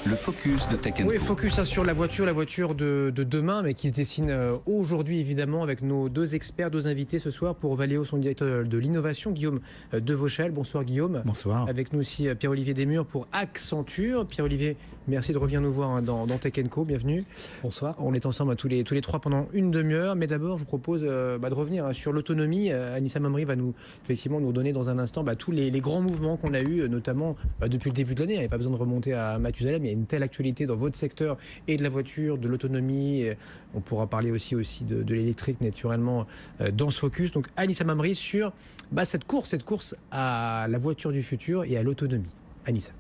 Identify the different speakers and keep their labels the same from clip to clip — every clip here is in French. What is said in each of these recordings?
Speaker 1: Le focus de Tech & Co.
Speaker 2: Oui, focus sur la voiture de demain, mais qui se dessine aujourd'hui évidemment avec nos deux experts, deux invités ce soir. Pour Valeo, son directeur de l'innovation, Guillaume Devauchel. Bonsoir Guillaume.
Speaker 3: Bonsoir.
Speaker 2: Avec nous aussi Pierre-Olivier Desmurs pour Accenture. Pierre-Olivier, merci de revenir nous voir dans Tech & Co. Bienvenue.
Speaker 4: Bonsoir.
Speaker 2: On est ensemble tous les trois pendant une demi-heure, mais d'abord je vous propose de revenir sur l'autonomie. Anissa Mamri va nous donner dans un instant tous les grands mouvements qu'on a eus, notamment depuis le début de l'année. Il n'y avait pas besoin de remonter à Mathusalem. Il y a une telle actualité dans votre secteur et de la voiture, de l'autonomie. On pourra parler aussi de l'électrique naturellement dans ce focus. Donc Anissa Mamri sur cette course à la voiture du futur et à l'autonomie. Anissa.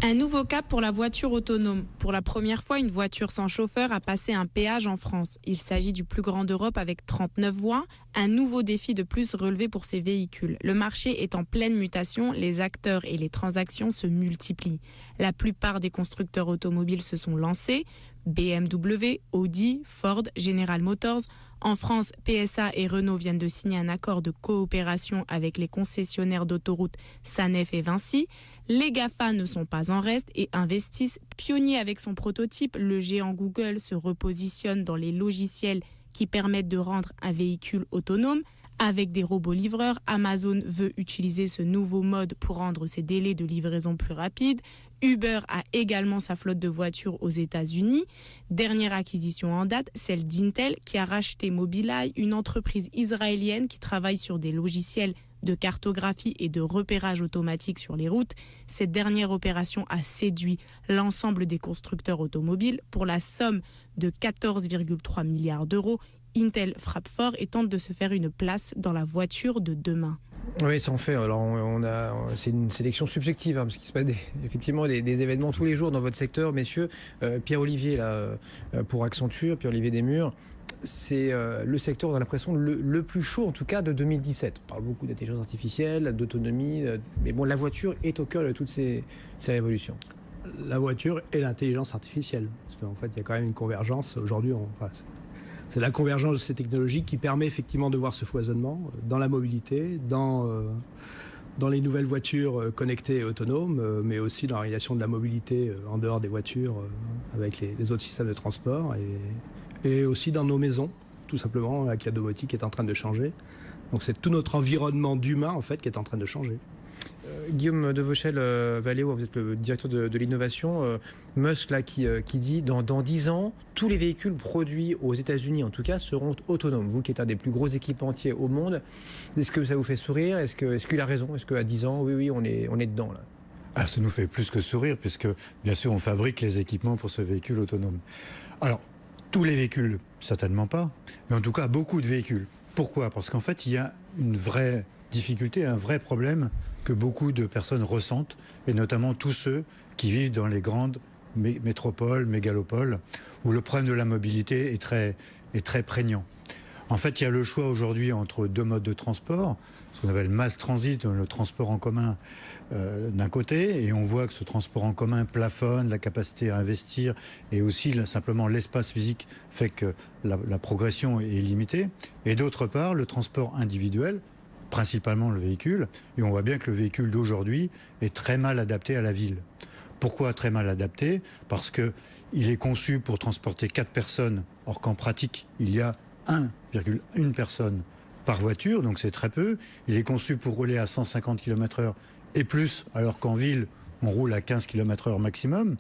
Speaker 5: Un nouveau cap pour la voiture autonome. Pour la première fois, une voiture sans chauffeur a passé un péage en France. Il s'agit du plus grand d'Europe avec 39 voies. Un nouveau défi de plus relevé pour ces véhicules. Le marché est en pleine mutation, les acteurs et les transactions se multiplient. La plupart des constructeurs automobiles se sont lancés. BMW, Audi, Ford, General Motors. En France, PSA et Renault viennent de signer un accord de coopération avec les concessionnaires d'autoroutes Sanef et Vinci. Les GAFA ne sont pas en reste et investissent. Pionnier avec son prototype, le géant Google se repositionne dans les logiciels qui permettent de rendre un véhicule autonome. Avec des robots livreurs, Amazon veut utiliser ce nouveau mode pour rendre ses délais de livraison plus rapides. Uber a également sa flotte de voitures aux États-Unis. Dernière acquisition en date, celle d'Intel qui a racheté Mobileye, une entreprise israélienne qui travaille sur des logiciels de cartographie et de repérage automatique sur les routes. Cette dernière opération a séduit l'ensemble des constructeurs automobiles pour la somme de 14,3 milliards d'euros. Intel frappe fort et tente de se faire une place dans la voiture de demain.
Speaker 2: Oui, ça en fait. Alors, c'est une sélection subjective, parce qu'il se passe effectivement des événements tous les jours dans votre secteur, messieurs. Pierre-Olivier, pour Accenture, Pierre-Olivier Desmurs, c'est le secteur, on a l'impression, le plus chaud, en tout cas, de 2017. On parle beaucoup d'intelligence artificielle, d'autonomie, mais bon, la voiture est au cœur de toutes ces révolutions.
Speaker 4: La voiture et l'intelligence artificielle, parce qu'en fait, il y a quand même une convergence. Aujourd'hui, c'est la convergence de ces technologies qui permet effectivement de voir ce foisonnement dans la mobilité, dans les nouvelles voitures connectées et autonomes, mais aussi dans la réalisation de la mobilité en dehors des voitures avec les autres systèmes de transport et aussi dans nos maisons, tout simplement, avec la domotique qui est en train de changer. Donc c'est tout notre environnement d'humain en fait qui est en train de changer.
Speaker 2: Guillaume Devauchel, Valeo, vous êtes le directeur de l'innovation. Musk qui dit dans 10 ans, tous les véhicules produits aux États-Unis en tout cas seront autonomes. Vous qui êtes un des plus gros équipementiers au monde, est-ce que ça vous fait sourire? Est-ce qu'il a raison? Est-ce qu'à 10 ans, oui, on est dedans là?
Speaker 3: Ça nous fait plus que sourire puisque bien sûr on fabrique les équipements pour ce véhicule autonome. Alors tous les véhicules, certainement pas, mais en tout cas beaucoup de véhicules. Pourquoi? Parce qu'en fait il y a une vraie difficulté, un vrai problème que beaucoup de personnes ressentent, et notamment tous ceux qui vivent dans les grandes métropoles, mégalopoles, où le problème de la mobilité est très prégnant. En fait, il y a le choix aujourd'hui entre deux modes de transport, ce qu'on appelle mass transit, le transport en commun d'un côté, et on voit que ce transport en commun plafonne, la capacité à investir, et aussi simplement l'espace physique fait que la progression est limitée, et d'autre part, le transport individuel, principalement le véhicule, et on voit bien que le véhicule d'aujourd'hui est très mal adapté à la ville. Pourquoi très mal adapté? Parce qu'il est conçu pour transporter 4 personnes, or qu'en pratique, il y a 1,1 personne par voiture, donc c'est très peu. Il est conçu pour rouler à 150 km/h et plus, alors qu'en ville, on roule à 15 km/h maximum,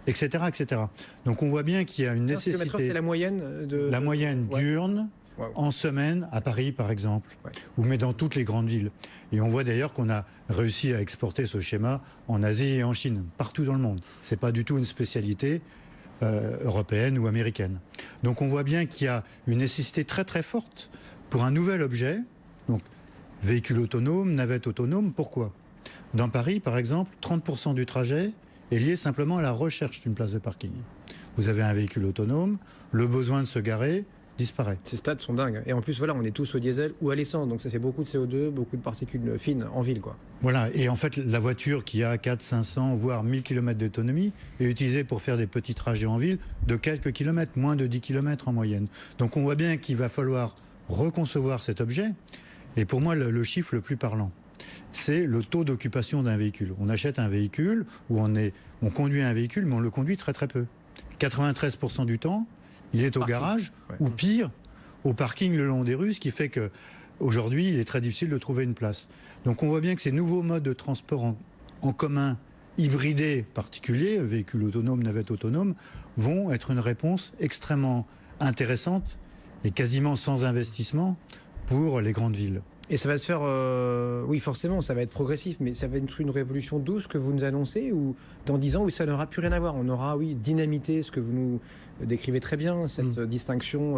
Speaker 3: etc., etc. Donc on voit bien qu'il y a une nécessité...
Speaker 2: 15 km/h, c'est la moyenne
Speaker 3: La moyenne diurne, en semaine, à Paris par exemple, ou mais dans toutes les grandes villes. Et on voit d'ailleurs qu'on a réussi à exporter ce schéma en Asie et en Chine, partout dans le monde. C'est pas du tout une spécialité européenne ou américaine. Donc on voit bien qu'il y a une nécessité très très forte pour un nouvel objet, donc véhicule autonome, navette autonome. Pourquoi? Dans Paris par exemple, 30% du trajet est lié simplement à la recherche d'une place de parking. Vous avez un véhicule autonome, le besoin de se garer disparaît.
Speaker 2: Ces stats sont dingues. Et en plus, voilà, on est tous au diesel ou à l'essence. Donc ça fait beaucoup de CO2, beaucoup de particules fines en ville, quoi.
Speaker 3: Voilà. Et en fait, la voiture qui a 400, 500, voire 1000 km d'autonomie est utilisée pour faire des petits trajets en ville de quelques kilomètres, moins de 10 km en moyenne. Donc on voit bien qu'il va falloir reconcevoir cet objet. Et pour moi, le chiffre le plus parlant, c'est le taux d'occupation d'un véhicule. On achète un véhicule ou on conduit un véhicule, mais on le conduit très très peu. 93% du temps, il est au garage, ou pire, au parking le long des rues, ce qui fait qu'aujourd'hui, il est très difficile de trouver une place. Donc on voit bien que ces nouveaux modes de transport en commun, hybridés particuliers, véhicules autonomes, navettes autonomes, vont être une réponse extrêmement intéressante et quasiment sans investissement pour les grandes villes.
Speaker 2: Et ça va se faire, oui forcément, ça va être progressif, mais ça va être une révolution douce que vous nous annoncez, ou dans 10 ans, où ça n'aura plus rien à voir. On aura, oui, dynamité, ce que vous nous décrivez très bien, cette distinction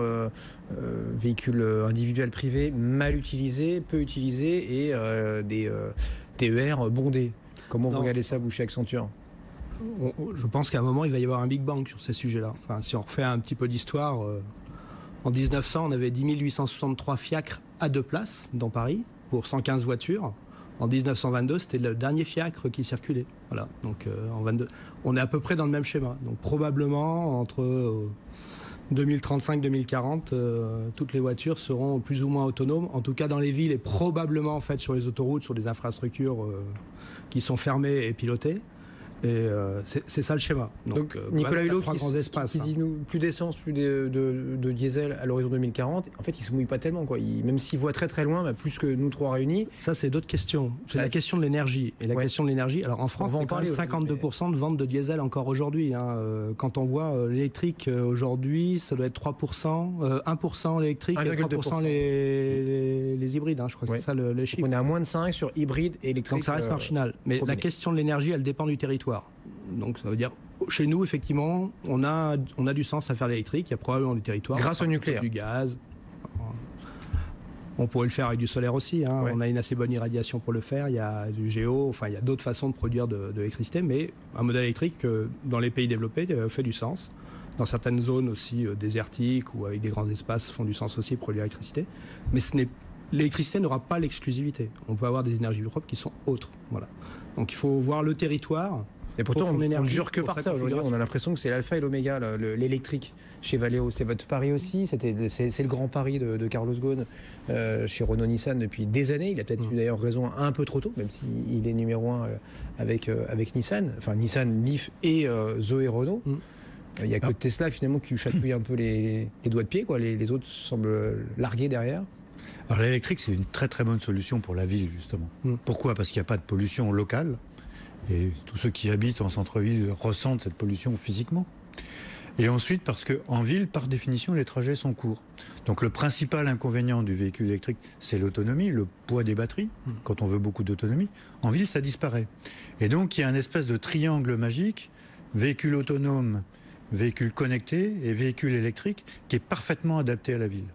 Speaker 2: véhicule individuel privé, mal utilisé, peu utilisé, et des TER bondés. Comment vous regardez ça, vous, chez Accenture ?
Speaker 4: Je pense qu'à un moment, il va y avoir un Big Bang sur ces sujets-là. Enfin, si on refait un petit peu d'histoire, en 1900, on avait 10 863 fiacres à 2 places dans Paris pour 115 voitures. En 1922, c'était le dernier fiacre qui circulait. Voilà. Donc en 22, on est à peu près dans le même schéma. Donc probablement entre 2035-2040, toutes les voitures seront plus ou moins autonomes, en tout cas dans les villes et probablement en fait sur les autoroutes, sur des infrastructures qui sont fermées et pilotées. Et c'est ça le schéma.
Speaker 2: Donc Nicolas Hulot
Speaker 4: qui
Speaker 2: dit nous, plus d'essence, plus de diesel à l'horizon 2040. En fait, il se mouille pas tellement, quoi. Même s'il voit très très loin, plus que nous trois réunis.
Speaker 4: Ça, c'est d'autres questions. C'est la question de l'énergie. Et la question de l'énergie. Alors en France, c'est quand même 52% de vente de diesel encore aujourd'hui. Hein. Quand on voit l'électrique aujourd'hui, ça doit être 3%, 1% l'électrique, et 3% les hybrides. Hein. Je crois que c'est ça le chiffre.
Speaker 2: On est à moins de 5 sur hybride et électrique.
Speaker 4: Donc ça reste marginal. Mais la question de l'énergie, elle dépend du territoire. Donc ça veut dire, chez nous, effectivement, on a du sens à faire l'électrique. Il y a probablement des territoires.
Speaker 2: Grâce au nucléaire.
Speaker 4: Du gaz. On pourrait le faire avec du solaire aussi. Hein. On a une assez bonne irradiation pour le faire. Il y a du géo. Enfin, il y a d'autres façons de produire de l'électricité. Mais un modèle électrique, dans les pays développés, fait du sens. Dans certaines zones aussi désertiques ou avec des grands espaces, font du sens aussi pour produire l'électricité. Mais l'électricité n'aura pas l'exclusivité. On peut avoir des énergies propres qui sont autres. Voilà. Donc il faut voir le territoire.
Speaker 2: Et pourtant, on ne jure que par ça. On a l'impression que c'est l'alpha et l'oméga, l'électrique chez Valeo. C'est votre pari aussi. C'est le grand pari de Carlos Ghosn chez Renault-Nissan depuis des années. Il a peut-être eu d'ailleurs raison un peu trop tôt, même s'il est numéro 1 avec Nissan. Enfin, Nissan, Leaf et Zoé Renault. Il n'y a que Tesla finalement qui chatouille un peu les doigts de pied, quoi. Les autres semblent largués derrière.
Speaker 3: Alors l'électrique, c'est une très très bonne solution pour la ville, justement. Pourquoi ? Parce qu'il n'y a pas de pollution locale. Et tous ceux qui habitent en centre-ville ressentent cette pollution physiquement. Et ensuite, parce qu'en ville, par définition, les trajets sont courts. Donc le principal inconvénient du véhicule électrique, c'est l'autonomie, le poids des batteries, quand on veut beaucoup d'autonomie. En ville, ça disparaît. Et donc, il y a une espèce de triangle magique, véhicule autonome, véhicule connecté et véhicule électrique, qui est parfaitement adapté à la ville.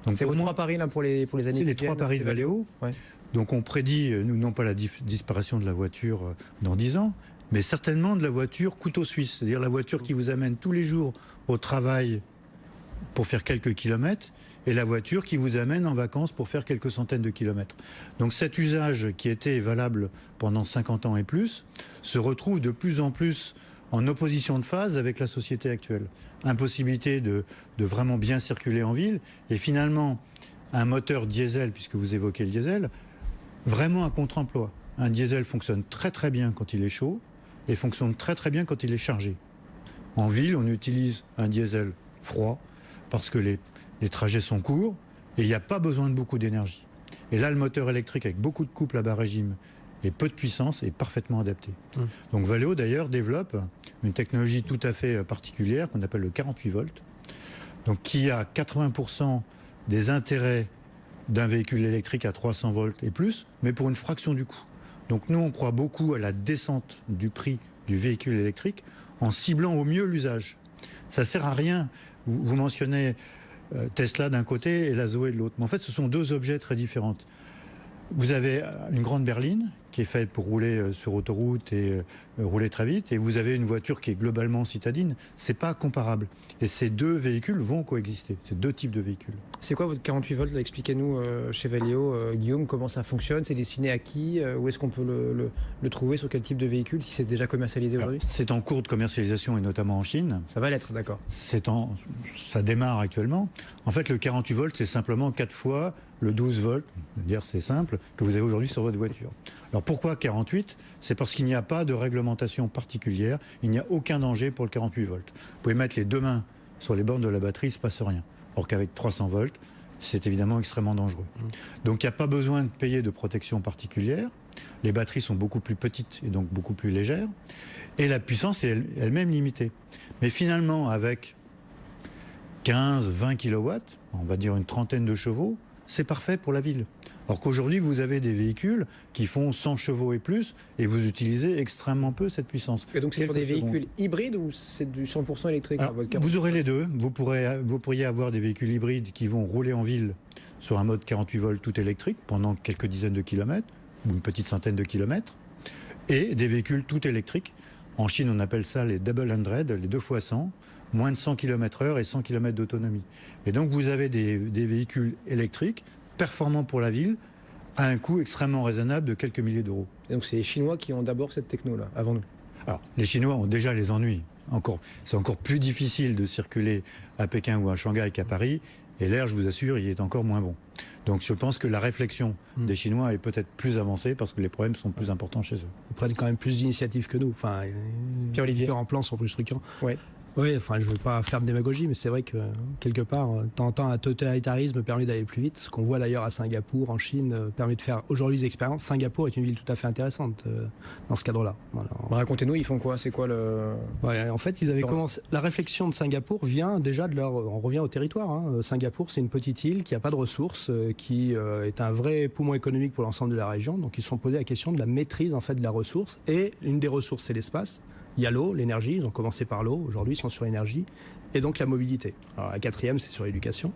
Speaker 2: Donc c'est vos 3 paris là, pour les années qui viennent.
Speaker 3: C'est les 3 paris de Valeo. Ouais. Donc on prédit, nous, non pas la disparition de la voiture dans 10 ans, mais certainement de la voiture couteau suisse, c'est-à-dire la voiture qui vous amène tous les jours au travail pour faire quelques kilomètres, et la voiture qui vous amène en vacances pour faire quelques centaines de kilomètres. Donc cet usage qui était valable pendant 50 ans et plus, se retrouve de plus en plus en opposition de phase avec la société actuelle. Impossibilité de vraiment bien circuler en ville, et finalement un moteur diesel, puisque vous évoquez le diesel, vraiment un contre-emploi. Un diesel fonctionne très très bien quand il est chaud et fonctionne très très bien quand il est chargé. En ville, on utilise un diesel froid parce que les trajets sont courts et il n'y a pas besoin de beaucoup d'énergie. Et là, le moteur électrique avec beaucoup de couple à bas régime et peu de puissance est parfaitement adapté. Donc Valeo d'ailleurs développe une technologie tout à fait particulière qu'on appelle le 48 volts, donc qui a 80% des intérêts d'un véhicule électrique à 300 volts et plus, mais pour une fraction du coût. Donc nous, on croit beaucoup à la descente du prix du véhicule électrique en ciblant au mieux l'usage. Ça ne sert à rien. Vous mentionnez Tesla d'un côté et la Zoé de l'autre. Mais en fait, ce sont 2 objets très différents. Vous avez une grande berline qui est faite pour rouler sur autoroute et rouler très vite, et vous avez une voiture qui est globalement citadine. C'est pas comparable. Et ces 2 véhicules vont coexister. Ces 2 types de véhicules.
Speaker 2: C'est quoi votre 48 volts là? Expliquez-nous chez Valeo, Guillaume, comment ça fonctionne? C'est destiné à qui? Où est-ce qu'on peut le trouver? Sur quel type de véhicule? Si c'est déjà commercialisé aujourd'hui?
Speaker 3: C'est en cours de commercialisation et notamment en Chine.
Speaker 2: Ça va l'être, d'accord.
Speaker 3: Ça démarre actuellement. En fait, le 48 volts, c'est simplement 4 fois le 12 volts, dire c'est simple, que vous avez aujourd'hui sur votre voiture. Alors pourquoi 48 ? C'est parce qu'il n'y a pas de réglementation particulière, il n'y a aucun danger pour le 48 volts. Vous pouvez mettre les deux mains sur les bornes de la batterie, il ne se passe rien. Or qu'avec 300 volts, c'est évidemment extrêmement dangereux. Donc il n'y a pas besoin de payer de protection particulière. Les batteries sont beaucoup plus petites et donc beaucoup plus légères. Et la puissance est elle-même limitée. Mais finalement, avec 15, 20 kW, on va dire une trentaine de chevaux, c'est parfait pour la ville. Alors qu'aujourd'hui, vous avez des véhicules qui font 100 chevaux et plus, et vous utilisez extrêmement peu cette puissance.
Speaker 2: Et donc c'est pour des véhicules hybrides ou c'est du 100% électrique?
Speaker 3: Alors, vous aurez les deux. Vous pourriez avoir des véhicules hybrides qui vont rouler en ville sur un mode 48 volts tout électrique pendant quelques dizaines de kilomètres, ou une petite centaine de kilomètres, et des véhicules tout électriques. En Chine, on appelle ça les double 100, les 2 fois 100, moins de 100 km/h et 100 km d'autonomie. Et donc vous avez des véhicules électriques performants pour la ville à un coût extrêmement raisonnable de quelques milliers d'euros.
Speaker 2: Et donc c'est les Chinois qui ont d'abord cette techno-là, avant nous.
Speaker 3: Alors, les Chinois ont déjà les ennuis. C'est encore plus difficile de circuler à Pékin ou à Shanghai qu'à Paris. Et l'air, je vous assure, il est encore moins bon. Donc je pense que la réflexion des Chinois est peut-être plus avancée parce que les problèmes sont plus importants chez eux.
Speaker 4: Ils prennent quand même plus d'initiatives que nous. Enfin, les différents plans sont plus structurants.
Speaker 2: Ouais.
Speaker 4: Oui, enfin, je ne veux pas faire de démagogie, mais c'est vrai que quelque part, de temps en temps, un totalitarisme permet d'aller plus vite. Ce qu'on voit d'ailleurs à Singapour, en Chine, permet de faire aujourd'hui des expériences. Singapour est une ville tout à fait intéressante dans ce cadre-là. Voilà.
Speaker 2: Racontez-nous, ils font quoi? C'est quoi le...
Speaker 4: Ouais, en fait, ils avaient commencé. La réflexion de Singapour vient déjà de leur. On revient au territoire. Hein. Singapour, c'est une petite île qui n'a pas de ressources, qui est un vrai poumon économique pour l'ensemble de la région. Donc, ils se sont posés la question de la maîtrise en fait de la ressource. Et une des ressources, c'est l'espace. Il y a l'eau, l'énergie, ils ont commencé par l'eau, aujourd'hui ils sont sur l'énergie, et donc la mobilité. Alors la quatrième, c'est sur l'éducation.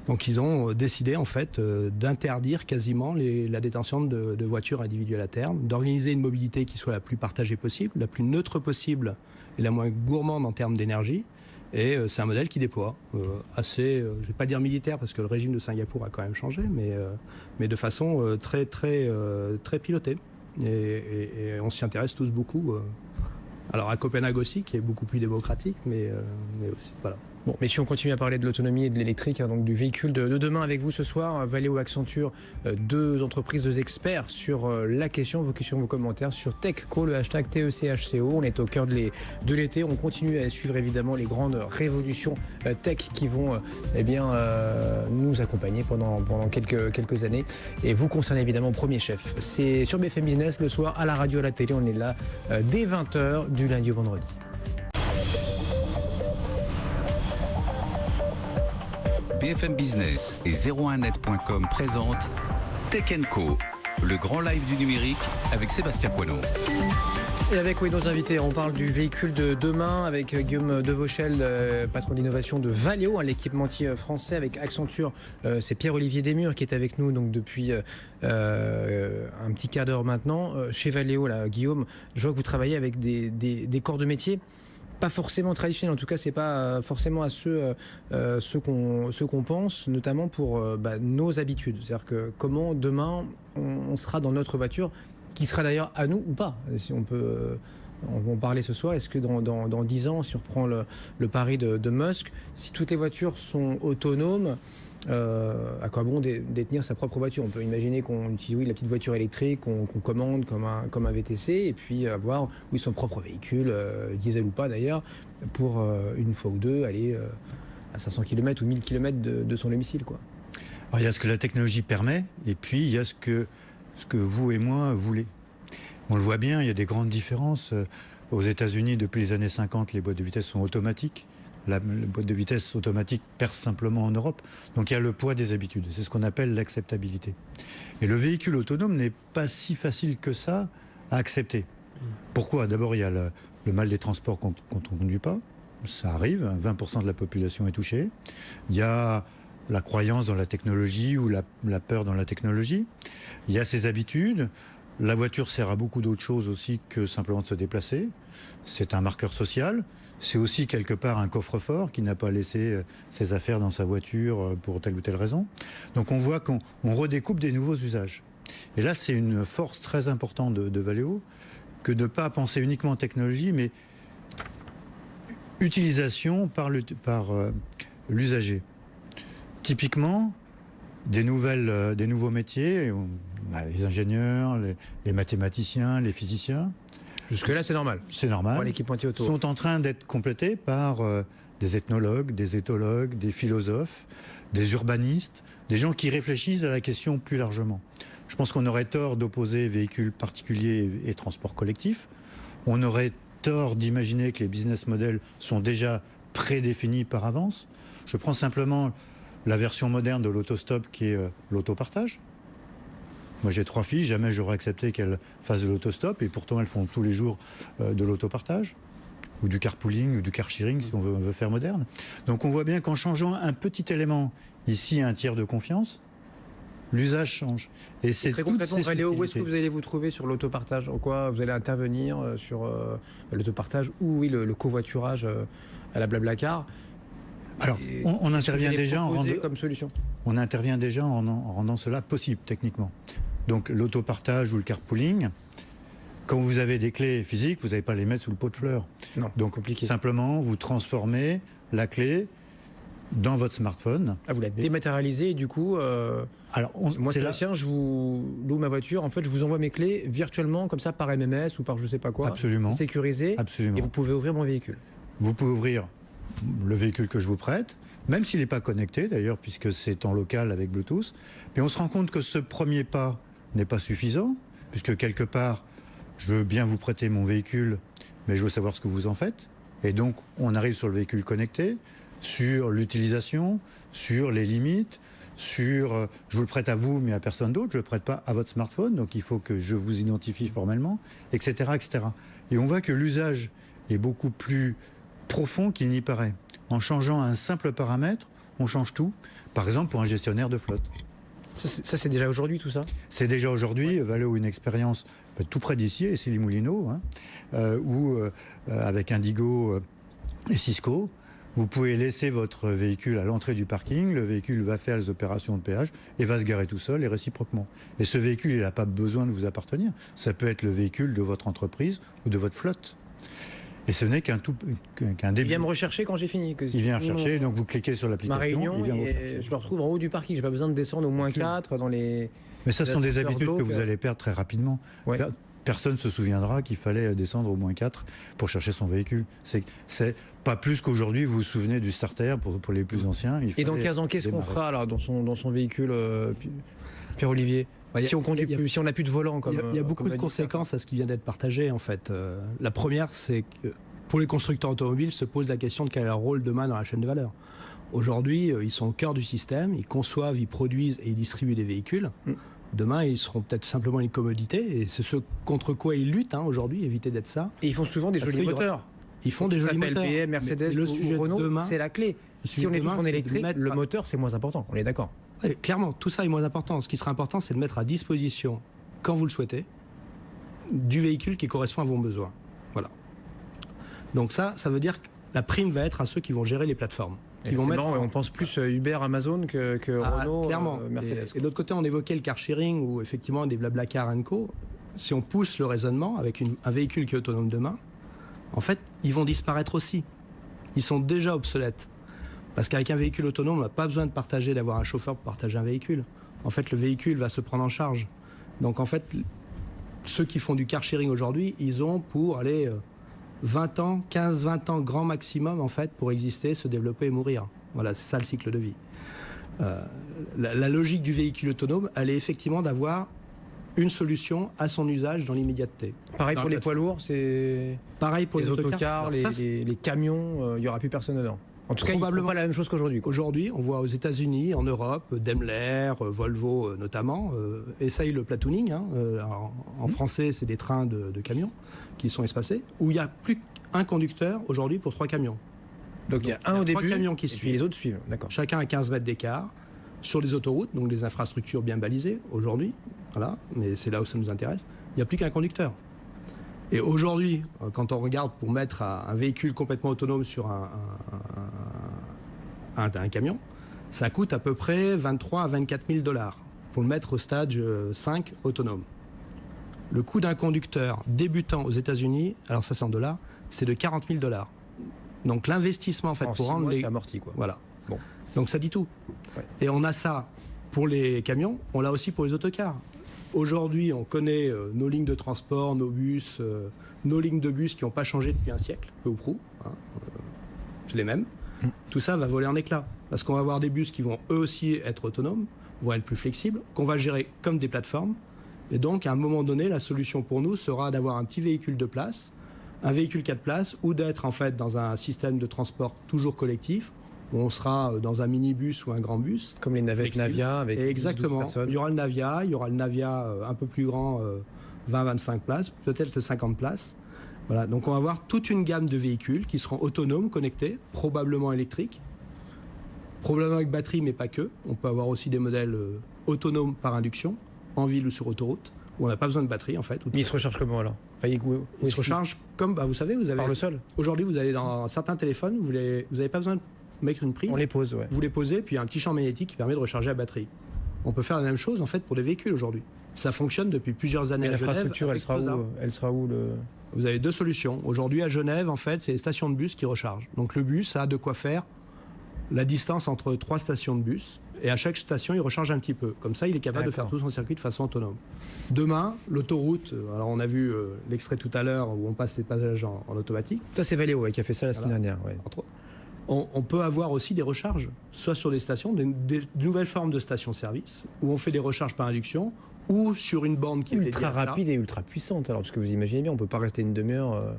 Speaker 4: Donc ils ont décidé en fait d'interdire quasiment la détention de voitures individuelles à terme, d'organiser une mobilité qui soit la plus partagée possible, la plus neutre possible et la moins gourmande en termes d'énergie. Et c'est un modèle qui déploie assez, je ne vais pas dire militaire parce que le régime de Singapour a quand même changé, mais de façon très pilotée. Et on s'y intéresse tous beaucoup. Alors à Copenhague aussi, qui est beaucoup plus démocratique, mais aussi, voilà.
Speaker 2: Bon, mais si on continue à parler de l'autonomie et de l'électrique, hein, donc du véhicule de demain avec vous ce soir, Valeo, Accenture, deux entreprises, deux experts sur la question, vos questions, vos commentaires sur TechCo, le hashtag TECHCO. On est au cœur de l'été, on continue à suivre évidemment les grandes révolutions tech qui vont nous accompagner pendant quelques années et vous concerne évidemment au premier chef. C'est sur BFM Business le soir, à la radio, à la télé, on est là dès 20h du lundi au vendredi.
Speaker 1: BFM Business et 01net.com présentent Tech & Co, le grand live du numérique avec Sébastien Poineau.
Speaker 2: Et avec nos invités, on parle du véhicule de demain avec Guillaume Devauchel, patron d'innovation de Valeo, l'équipementier français. Avec Accenture, c'est Pierre-Olivier Desmurs qui est avec nous donc depuis un petit quart d'heure maintenant. Chez Valeo, là, Guillaume, je vois que vous travaillez avec des corps de métier pas forcément traditionnels, en tout cas c'est pas forcément à ceux qu'on pense, notamment pour nos habitudes. C'est-à-dire que comment demain on sera dans notre voiture, qui sera d'ailleurs à nous ou pas, si on peut en parler ce soir. Est-ce que dans 10 ans, si on reprend le pari de Musk, si toutes les voitures sont autonomes, à quoi bon détenir sa propre voiture? On peut imaginer qu'on utilise la petite voiture électrique qu'on commande comme un VTC et puis avoir son propre véhicule, diesel ou pas d'ailleurs, pour une fois ou deux aller à 500 km ou 1000 km de son domicile, quoi.
Speaker 3: Alors, il y a ce que la technologie permet et puis il y a ce que vous et moi voulez. On le voit bien, il y a des grandes différences. Aux États-Unis, depuis les années 50, les boîtes de vitesse sont automatiques. La boîte de vitesse automatique perce simplement en Europe. Donc il y a le poids des habitudes. C'est ce qu'on appelle l'acceptabilité. Et le véhicule autonome n'est pas si facile que ça à accepter. Pourquoi? D'abord, il y a le mal des transports quand on ne conduit pas. Ça arrive, 20% de la population est touchée. Il y a la croyance dans la technologie ou la peur dans la technologie. Il y a ses habitudes. La voiture sert à beaucoup d'autres choses aussi que simplement de se déplacer. C'est un marqueur social. C'est aussi quelque part un coffre-fort qui n'a pas laissé ses affaires dans sa voiture pour telle ou telle raison. Donc on voit qu'on redécoupe des nouveaux usages. Et là, c'est une force très importante de Valeo que de ne pas penser uniquement en technologie, mais utilisation par l'usager. Typiquement, des nouveaux métiers, les ingénieurs, les mathématiciens, les physiciens.
Speaker 2: Jusque-là, c'est normal.
Speaker 3: C'est normal.
Speaker 2: Pour l'équipementier auto.
Speaker 3: Sont en train d'être complétés par des ethnologues, des éthologues, des philosophes, des urbanistes, des gens qui réfléchissent à la question plus largement. Je pense qu'on aurait tort d'opposer véhicules particuliers et transport collectif. On aurait tort d'imaginer que les business models sont déjà prédéfinis par avance. Je prends simplement la version moderne de l'autostop qui est l'autopartage. Moi j'ai 3 filles, jamais j'aurais accepté qu'elles fassent de l'autostop et pourtant elles font tous les jours de l'autopartage ou du carpooling ou du car sharing si on veut faire moderne. Donc on voit bien qu'en changeant un petit élément, ici un tiers de confiance, l'usage change. Et c'est
Speaker 2: très concrètement, Léo, où est-ce que vous allez vous trouver sur l'autopartage? En quoi vous allez intervenir sur l'autopartage ou oui, le covoiturage à la Blablacar?
Speaker 3: Alors, on intervient déjà
Speaker 2: comme solution.
Speaker 3: On intervient déjà en rendant cela possible techniquement. Donc l'autopartage ou le carpooling, quand vous avez des clés physiques, vous n'allez pas les mettre sous le pot de fleurs.
Speaker 2: Non,
Speaker 3: donc
Speaker 2: compliqué.
Speaker 3: Simplement, vous transformez la clé dans votre smartphone.
Speaker 2: Ah, vous la dématérialisez et du coup, moi Sébastien, je vous loue ma voiture, en fait je vous envoie mes clés virtuellement comme ça par MMS ou par je sais pas quoi.
Speaker 3: Absolument.
Speaker 2: Sécurisé.
Speaker 3: Absolument.
Speaker 2: Et vous pouvez ouvrir mon véhicule.
Speaker 3: Vous pouvez ouvrir le véhicule que je vous prête, même s'il n'est pas connecté d'ailleurs, puisque c'est en local avec Bluetooth. Mais on se rend compte que ce premier pas n'est pas suffisant, puisque quelque part, je veux bien vous prêter mon véhicule, mais je veux savoir ce que vous en faites. Et donc, on arrive sur le véhicule connecté, sur l'utilisation, sur les limites, sur je vous le prête à vous, mais à personne d'autre, je ne le prête pas à votre smartphone, donc il faut que je vous identifie formellement, etc., etc. Et on voit que l'usage est beaucoup plus profond qu'il n'y paraît. En changeant un simple paramètre, on change tout. Par exemple, pour un gestionnaire de flotte.
Speaker 2: Ça c'est déjà aujourd'hui tout ça?
Speaker 3: C'est déjà aujourd'hui. Valeo, une expérience tout près d'ici, et Issy-les-Moulineaux, où avec Indigo et Cisco, vous pouvez laisser votre véhicule à l'entrée du parking, le véhicule va faire les opérations de péage et va se garer tout seul et réciproquement. Et ce véhicule, il n'a pas besoin de vous appartenir. Ça peut être le véhicule de votre entreprise ou de votre flotte. Et ce n'est qu'un début.
Speaker 2: Il vient me rechercher quand j'ai fini.
Speaker 3: Il vient rechercher, donc vous cliquez sur l'application.
Speaker 2: Ma réunion, et je le retrouve en haut du parking. J'ai pas besoin de descendre au moins 4 dans les.
Speaker 3: Mais ça, ce sont des habitudes que vous allez perdre très rapidement.
Speaker 2: Ouais.
Speaker 3: Personne ne se souviendra qu'il fallait descendre au moins 4 pour chercher son véhicule. C'est pas plus qu'aujourd'hui, vous vous souvenez du starter pour les plus anciens.
Speaker 2: Et dans 15 ans, qu'est-ce qu'on fera alors dans son véhicule, Pierre-Olivier? Si on conduit plus, si on n'a plus de volant,
Speaker 4: il y a beaucoup de conséquences à ce qui vient d'être partagé en fait. La première, c'est que pour les constructeurs automobiles, se pose la question de quel est leur rôle demain dans la chaîne de valeur. Aujourd'hui, ils sont au cœur du système, ils conçoivent, ils produisent et ils distribuent des véhicules. Demain, ils seront peut-être simplement une commodité, et c'est ce contre quoi ils luttent aujourd'hui, éviter d'être ça.
Speaker 2: Et ils font souvent des jolis moteurs.
Speaker 4: Ils font des jolis moteurs.
Speaker 2: PM, Mercedes ou Renault, c'est la clé. Si on est tous en électrique, le moteur, c'est moins important, on est d'accord.
Speaker 4: Oui, clairement, tout ça est moins important. Ce qui sera important, c'est de mettre à disposition, quand vous le souhaitez, du véhicule qui correspond à vos besoins. Voilà. Donc ça veut dire que la prime va être à ceux qui vont gérer les plateformes.
Speaker 2: Marrant, on pense plus Uber, Amazon que Renault,
Speaker 4: clairement.
Speaker 2: Mercedes.
Speaker 4: Et de l'autre côté, on évoquait le car sharing ou effectivement des Blablacar & Co. Si on pousse le raisonnement avec un véhicule qui est autonome demain, en fait, ils vont disparaître aussi. Ils sont déjà obsolètes. Parce qu'avec un véhicule autonome, on n'a pas besoin de partager, d'avoir un chauffeur pour partager un véhicule. En fait, le véhicule va se prendre en charge. Donc en fait, ceux qui font du car sharing aujourd'hui, ils ont pour aller 20 ans, 15-20 ans grand maximum en fait pour exister, se développer et mourir. Voilà, c'est ça le cycle de vie. La logique du véhicule autonome, elle est effectivement d'avoir une solution à son usage dans l'immédiateté.
Speaker 2: Pareil pour les poids lourds, c'est
Speaker 4: pareil pour
Speaker 2: les autocars, les camions, il n'y aura plus personne dedans. En tout cas, probablement pas la même chose qu'aujourd'hui.
Speaker 4: Aujourd'hui, on voit aux États-Unis, en Europe, Daimler, Volvo notamment, essayent le platooning. En français, c'est des trains de camions qui sont espacés, où il n'y a plus qu'un conducteur aujourd'hui pour 3 camions.
Speaker 2: Donc il y a un au début,
Speaker 4: 3 camions qui
Speaker 2: et
Speaker 4: suivent.
Speaker 2: puis les autres suivent. D'accord.
Speaker 4: Chacun à 15 mètres d'écart, sur les autoroutes, donc des infrastructures bien balisées aujourd'hui. Voilà, mais c'est là où ça nous intéresse. Il n'y a plus qu'un conducteur. Et aujourd'hui, quand on regarde pour mettre un véhicule complètement autonome sur un camion, ça coûte à peu près 23 à 24 000 $ pour le mettre au stade 5 autonome. Le coût d'un conducteur débutant aux États-Unis, alors ça c'est en dollars, c'est de 40 000 $. Donc l'investissement en fait pour rendre
Speaker 2: c'est amorti quoi.
Speaker 4: Voilà.
Speaker 2: Bon.
Speaker 4: Donc ça dit tout.
Speaker 2: Ouais.
Speaker 4: Et on a ça pour les camions, on l'a aussi pour les autocars. Aujourd'hui, on connaît nos lignes de transport, nos bus, nos lignes de bus qui n'ont pas changé depuis un siècle, peu ou prou. C'est les mêmes. Tout ça va voler en éclats. Parce qu'on va avoir des bus qui vont eux aussi être autonomes, vont être plus flexibles, qu'on va gérer comme des plateformes. Et donc, à un moment donné, la solution pour nous sera d'avoir un petit véhicule de place, un véhicule 4 places, ou d'être en fait dans un système de transport toujours collectif, où on sera dans un minibus ou un grand bus.
Speaker 2: Comme les navettes
Speaker 4: flexible.
Speaker 2: Navia avec 12
Speaker 4: Exactement.
Speaker 2: personnes.
Speaker 4: Il y aura le Navia un peu plus grand, 20-25 places, peut-être 50 places. Voilà. Donc on va avoir toute une gamme de véhicules qui seront autonomes, connectés, probablement électriques, probablement avec batterie, mais pas que. On peut avoir aussi des modèles autonomes par induction, en ville ou sur autoroute, où on n'a pas besoin de batterie en fait.
Speaker 2: Mais ils se rechargent comment alors? Enfin,
Speaker 4: ils se rechargent comme, vous savez, vous avez...
Speaker 2: Par le sol?
Speaker 4: Aujourd'hui, vous avez dans certains téléphones, vous n'avez pas besoin de mettre une prise.
Speaker 2: On les pose, ouais.
Speaker 4: Vous les posez, puis il y a un petit champ magnétique qui permet de recharger la batterie. On peut faire la même chose en fait pour les véhicules aujourd'hui. Ça fonctionne depuis plusieurs années à Genève.
Speaker 2: L'infrastructure, elle sera où le...
Speaker 4: Vous avez 2 solutions. Aujourd'hui à Genève, en fait, c'est les stations de bus qui rechargent. Donc le bus a de quoi faire la distance entre 3 stations de bus. Et à chaque station, il recharge un petit peu. Comme ça, il est capable de faire tout son circuit de façon autonome. Demain, l'autoroute, alors on a vu l'extrait tout à l'heure où on passe les passages en automatique.
Speaker 2: Ça, c'est Valeo qui a fait ça la semaine dernière. Ouais.
Speaker 4: Entre autres. On peut avoir aussi des recharges, soit sur des stations, des nouvelles formes de stations-service, où on fait des recharges par induction, ou sur une borne qui est
Speaker 2: ultra rapide et ultra puissante. Alors, parce que vous imaginez bien, on ne peut pas rester une demi-heure.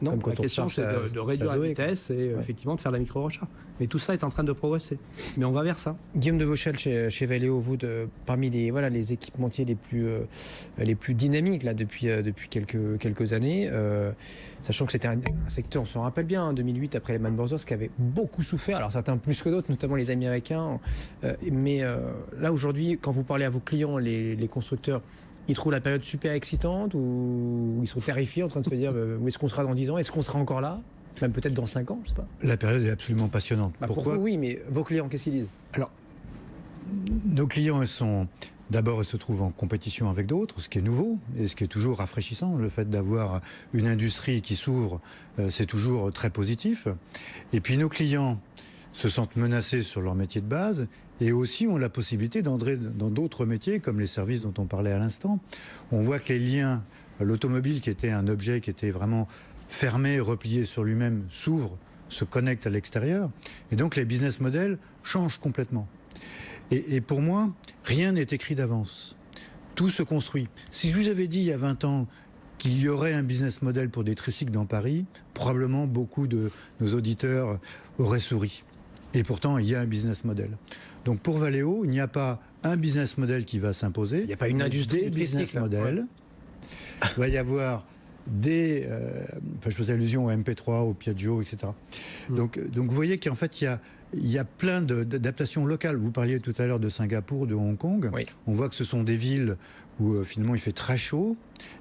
Speaker 4: Non, la question, c'est de réduire la vitesse et effectivement de faire la micro-recharge. Mais tout ça est en train de progresser. Mais on va vers ça.
Speaker 2: Guillaume de Vauchel, chez Valeo, vous, parmi les équipementiers les plus dynamiques là, depuis quelques années, sachant que c'était un secteur, on s'en rappelle bien, en 2008, après Lehman Brothers, qui avait beaucoup souffert, alors certains plus que d'autres, notamment les Américains. Mais là, aujourd'hui, quand vous parlez à vos clients, les constructeurs, ils trouvent la période super excitante ou ils sont terrifiés en train de se dire où est-ce qu'on sera dans 10 ans? Est-ce qu'on sera encore là? Même peut-être dans 5 ans, je sais pas.
Speaker 3: La période est absolument passionnante.
Speaker 2: Pourquoi? Pour vous, oui, mais vos clients, qu'est-ce qu'ils disent?
Speaker 3: Alors, nos clients, ils se trouvent en compétition avec d'autres, ce qui est nouveau et ce qui est toujours rafraîchissant. Le fait d'avoir une industrie qui s'ouvre, c'est toujours très positif. Et puis nos clients se sentent menacés sur leur métier de base et aussi ont la possibilité d'entrer dans d'autres métiers comme les services dont on parlait à l'instant. On voit que les liens, l'automobile qui était un objet qui était vraiment fermé, replié sur lui-même, s'ouvre, se connecte à l'extérieur et donc les business models changent complètement. Et pour moi, rien n'est écrit d'avance. Tout se construit. Si je vous avais dit il y a 20 ans qu'il y aurait un business model pour des tricycles dans Paris, probablement beaucoup de nos auditeurs auraient souri. Et pourtant, il y a un business model. Donc pour Valeo, il n'y a pas un business model qui va s'imposer.
Speaker 2: Il n'y a pas une industrie
Speaker 3: des business models. Ouais. Il va y avoir je faisais allusion au MP3, au Piaggio, etc. Donc vous voyez qu'en fait, il y a plein d'adaptations locales. Vous parliez tout à l'heure de Singapour, de Hong Kong. Oui. On voit que ce sont des villes où finalement il fait très chaud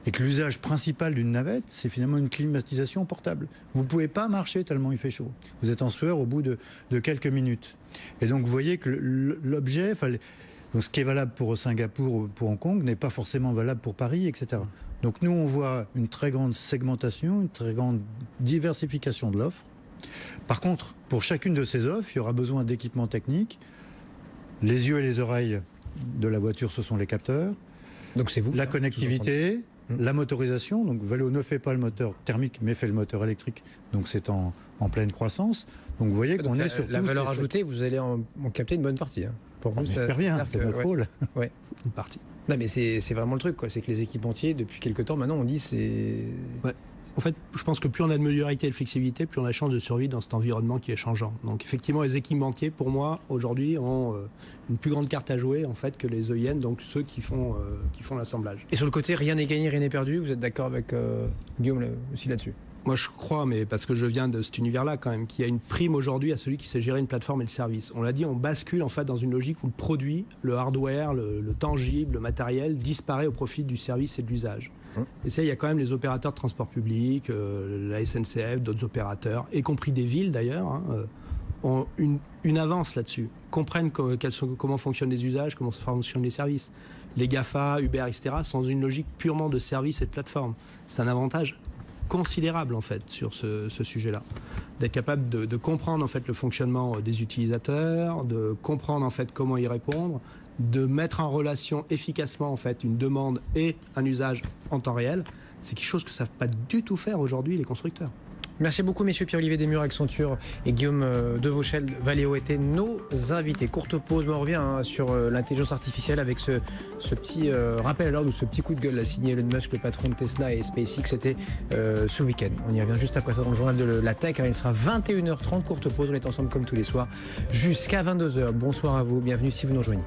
Speaker 3: et que l'usage principal d'une navette, c'est finalement une climatisation portable. Vous ne pouvez pas marcher tellement il fait chaud. Vous êtes en sueur au bout de quelques minutes. Et donc vous voyez que l'objet, donc ce qui est valable pour Singapour ou pour Hong Kong n'est pas forcément valable pour Paris, etc. Donc nous, on voit une très grande segmentation, une très grande diversification de l'offre. Par contre, pour chacune de ces offres, il y aura besoin d'équipements techniques. Les yeux et les oreilles de la voiture, ce sont les capteurs.
Speaker 2: Donc c'est vous.
Speaker 3: La connectivité, la motorisation. Donc Valeo ne fait pas le moteur thermique, mais fait le moteur électrique. Donc c'est en pleine croissance. Donc vous voyez qu'on est sur
Speaker 2: la valeur ajoutée, vous allez en capter une bonne partie. Hein.
Speaker 3: Pour vous, j'espère bien, c'est notre rôle.
Speaker 2: Ouais. Une partie. Non, mais c'est vraiment le truc, quoi. C'est que les équipementiers, depuis quelques temps, maintenant, on dit c'est...
Speaker 4: Ouais. En fait, je pense que plus on a de modularité et de flexibilité, plus on a de chance de survivre dans cet environnement qui est changeant. Donc effectivement, les équipementiers, pour moi, aujourd'hui, ont une plus grande carte à jouer en fait que les OEM, donc ceux qui font l'assemblage.
Speaker 2: Et sur le côté, rien n'est gagné, rien n'est perdu. Vous êtes d'accord avec Guillaume aussi là-dessus?
Speaker 4: Moi, je crois, mais parce que je viens de cet univers-là quand même, qu'il y a une prime aujourd'hui à celui qui sait gérer une plateforme et le service. On l'a dit, on bascule en fait dans une logique où le produit, le hardware, le tangible, le matériel disparaît au profit du service et de l'usage. Et ça, il y a quand même les opérateurs de transport public, la SNCF, d'autres opérateurs, y compris des villes d'ailleurs, ont une avance là-dessus, comprennent comment fonctionnent les usages, comment fonctionnent les services. Les GAFA, Uber, etc., sont dans une logique purement de service et de plateforme. C'est un avantage considérable en fait sur ce sujet-là. D'être capable de comprendre en fait le fonctionnement des utilisateurs, de comprendre en fait comment y répondre, de mettre en relation efficacement en fait une demande et un usage en temps réel, c'est quelque chose que ne savent pas du tout faire aujourd'hui les constructeurs.
Speaker 2: Merci beaucoup, messieurs. Pierre-Olivier Desmurs, Accenture, et Guillaume Devauchel, Valeo, étaient nos invités. Courte pause, mais on revient sur l'intelligence artificielle avec ce petit rappel à l'ordre ou ce petit coup de gueule signé Elon Musk, le patron de Tesla et SpaceX. C'était ce week-end. On y revient juste après ça dans le journal de la tech. Il sera 21h30, courte pause. On est ensemble comme tous les soirs jusqu'à 22h. Bonsoir à vous. Bienvenue si vous nous rejoignez.